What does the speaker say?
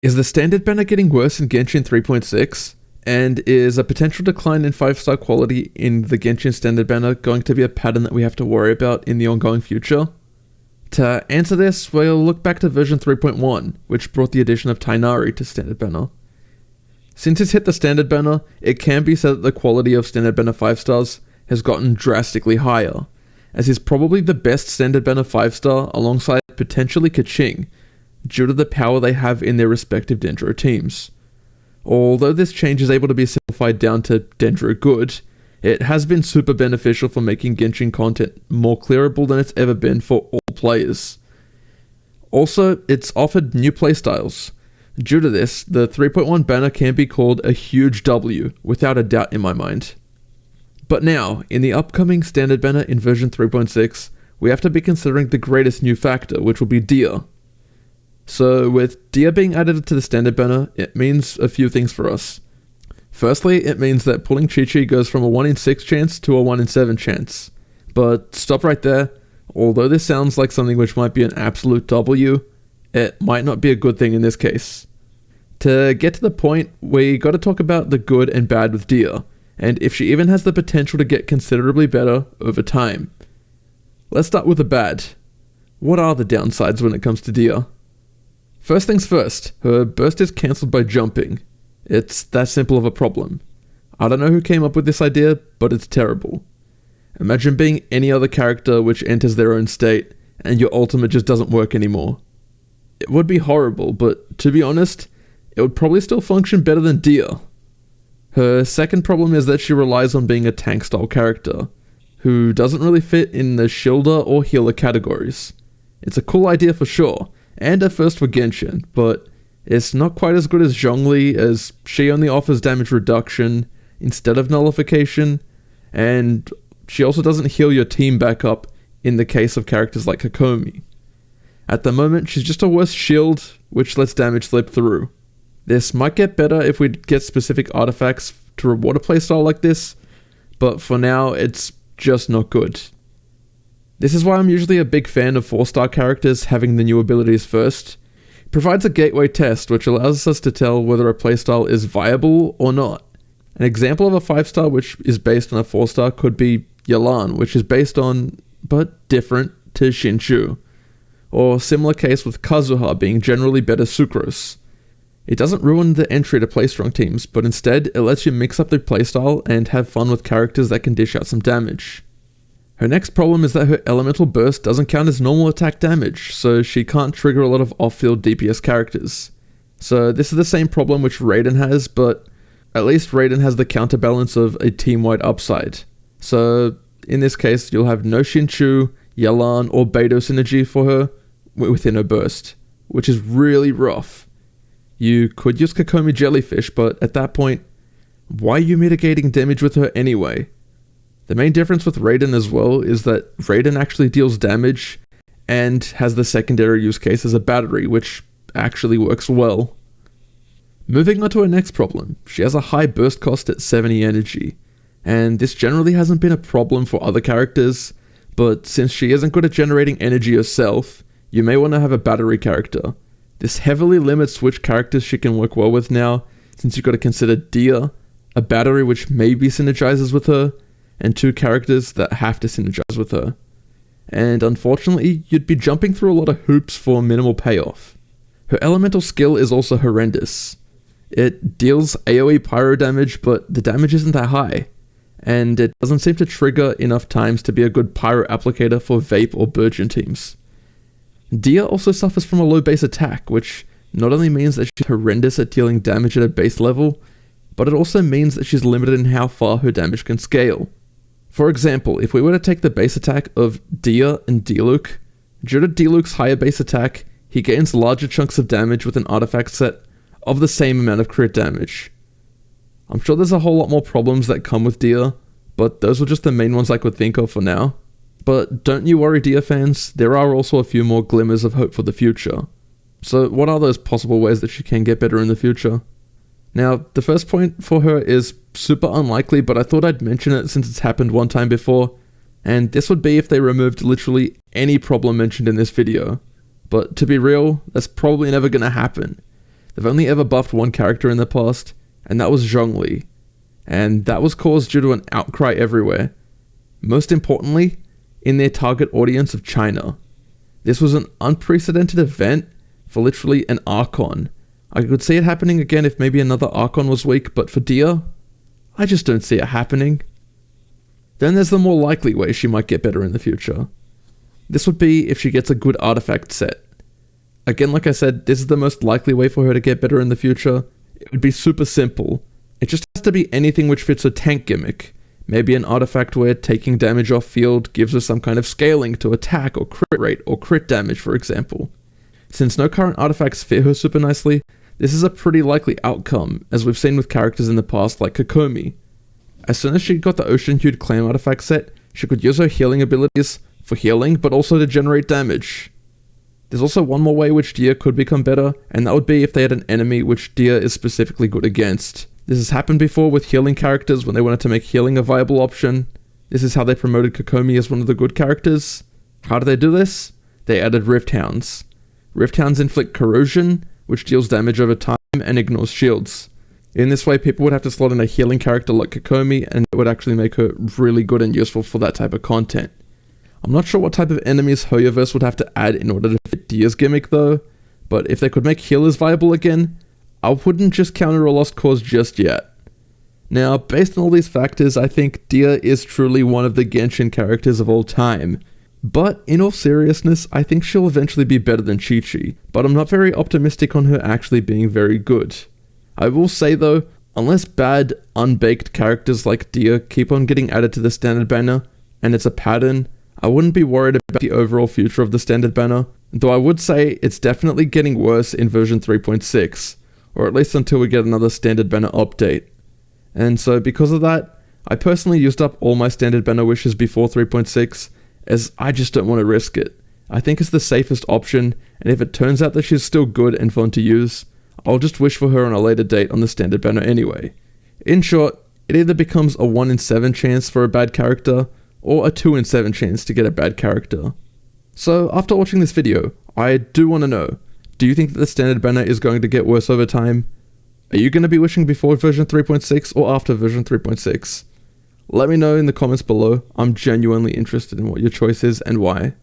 Is the standard banner getting worse in Genshin 3.6? And is a potential decline in 5-star quality in the Genshin standard banner going to be a pattern that we have to worry about in the ongoing future? To answer this, we'll look back to version 3.1, which brought the addition of Tighnari to standard banner. Since it's hit the standard banner, it can be said that the quality of standard banner 5 stars has gotten drastically higher, as he's probably the best standard banner 5-star alongside potentially Keqing, due to the power they have in their respective Dendro teams. Although this change is able to be simplified down to Dendro good, it has been super beneficial for making Genshin content more clearable than it's ever been for all players. Also, it's offered new playstyles. Due to this, the 3.1 banner can be called a huge W, without a doubt in my mind. But now, in the upcoming standard banner in version 3.6, we have to be considering the greatest new factor, which will be Dehya. So with Dehya being added to the standard banner, it means a few things for us. Firstly, it means that pulling Chi-Chi goes from a 1 in 6 chance to a 1 in 7 chance. But stop right there. Although this sounds like something which might be an absolute W, it might not be a good thing in this case. To get to the point, we gotta talk about the good and bad with Dehya, and if she even has the potential to get considerably better over time. Let's start with the bad. What are the downsides when it comes to Dehya? First things first, her burst is cancelled by jumping. It's that simple of a problem. I don't know who came up with this idea, but it's terrible. Imagine being any other character which enters their own state, and your ultimate just doesn't work anymore. It would be horrible, but to be honest, it would probably still function better than Dehya. Her second problem is that she relies on being a tank-style character, who doesn't really fit in the shielder or healer categories. It's a cool idea for sure, and a first for Genshin, but it's not quite as good as Zhongli, as she only offers damage reduction instead of nullification, and she also doesn't heal your team back up in the case of characters like Kokomi. At the moment, she's just a worse shield, which lets damage slip through. This might get better if we get specific artifacts to reward a playstyle like this, but for now, it's just not good. This is why I'm usually a big fan of 4-star characters having the new abilities first. It provides a gateway test which allows us to tell whether a playstyle is viable or not. An example of a 5-star which is based on a 4-star could be Yelan, which is based on, but different, to Xinqiu. Or similar case with Kazuha being generally better Sucrose. It doesn't ruin the entry to play strong teams, but instead it lets you mix up the playstyle and have fun with characters that can dish out some damage. Her next problem is that her elemental burst doesn't count as normal attack damage, so she can't trigger a lot of off-field DPS characters. So this is the same problem which Raiden has, but at least Raiden has the counterbalance of a team-wide upside. So in this case, you'll have no Xinqiu, Yelan, or Beidou synergy for her within her burst, which is really rough. You could use Kokomi Jellyfish, but at that point, why are you mitigating damage with her anyway? The main difference with Raiden as well is that Raiden actually deals damage and has the secondary use case as a battery, which actually works well. Moving on to her next problem, she has a high burst cost at 70 energy, and this generally hasn't been a problem for other characters, but since she isn't good at generating energy herself, you may want to have a battery character. This heavily limits which characters she can work well with now, since you've got to consider Dehya, a battery which maybe synergizes with her, and 2 characters that have to synergize with her. And unfortunately, you'd be jumping through a lot of hoops for minimal payoff. Her elemental skill is also horrendous. It deals AoE pyro damage, but the damage isn't that high, and it doesn't seem to trigger enough times to be a good pyro applicator for Vape or Burgeon teams. Dehya also suffers from a low base attack, which not only means that she's horrendous at dealing damage at a base level, but it also means that she's limited in how far her damage can scale. For example, if we were to take the base attack of Dehya and Diluc, due to Diluc's higher base attack, he gains larger chunks of damage with an artifact set of the same amount of crit damage. I'm sure there's a whole lot more problems that come with Dehya, but those were just the main ones I could think of for now. But don't you worry, Dehya fans, there are also a few more glimmers of hope for the future. So what are those possible ways that she can get better in the future? Now, the first point for her is super unlikely, but I thought I'd mention it since it's happened one time before, and this would be if they removed literally any problem mentioned in this video. But to be real, that's probably never going to happen, They've only ever buffed one character in the past, and that was Zhongli. And that was caused due to an outcry everywhere. Most importantly, in their target audience of China. This was an unprecedented event for literally an Archon. I could see it happening again if maybe another Archon was weak, but for Dehya, I just don't see it happening. Then there's the more likely way she might get better in the future. This would be if she gets a good artifact set. Again, like I said, this is the most likely way for her to get better in the future. It would be super simple. It just has to be anything which fits her tank gimmick. Maybe an artifact where taking damage off field gives her some kind of scaling to attack or crit rate or crit damage, for example. Since no current artifacts fit her super nicely, this is a pretty likely outcome, as we've seen with characters in the past like Kokomi. As soon as she got the Ocean Hued Claim artifact set, she could use her healing abilities for healing, but also to generate damage. There's also one more way which Dehya could become better, and that would be if they had an enemy which Dehya is specifically good against. This has happened before with healing characters when they wanted to make healing a viable option. This is how they promoted Kokomi as one of the good characters. How do they do this? They added Rift Hounds. Rift Hounds inflict corrosion, which deals damage over time and ignores shields. In this way, people would have to slot in a healing character like Kokomi, and it would actually make her really good and useful for that type of content. I'm not sure what type of enemies Hoyoverse would have to add in order to fit Dehya's gimmick though, but if they could make healers viable again, I wouldn't just count her a lost cause just yet. Now, based on all these factors, I think Dehya is truly one of the Genshin characters of all time. But in all seriousness, I think she'll eventually be better than Chi-Chi, but I'm not very optimistic on her actually being very good. I will say though, unless bad, unbaked characters like Dehya keep on getting added to the standard banner, and it's a pattern, I wouldn't be worried about the overall future of the standard banner, though I would say it's definitely getting worse in version 3.6, or at least until we get another standard banner update. And so because of that, I personally used up all my standard banner wishes before 3.6, as I just don't want to risk it. I think it's the safest option, and if it turns out that she's still good and fun to use, I'll just wish for her on a later date on the standard banner anyway. In short, it either becomes a 1 in 7 chance for a bad character, or a 2 in 7 chance to get a bad character. So after watching this video, I do want to know, do you think that the standard banner is going to get worse over time? Are you going to be wishing before version 3.6 or after version 3.6? Let me know in the comments below. I'm genuinely interested in what your choice is and why.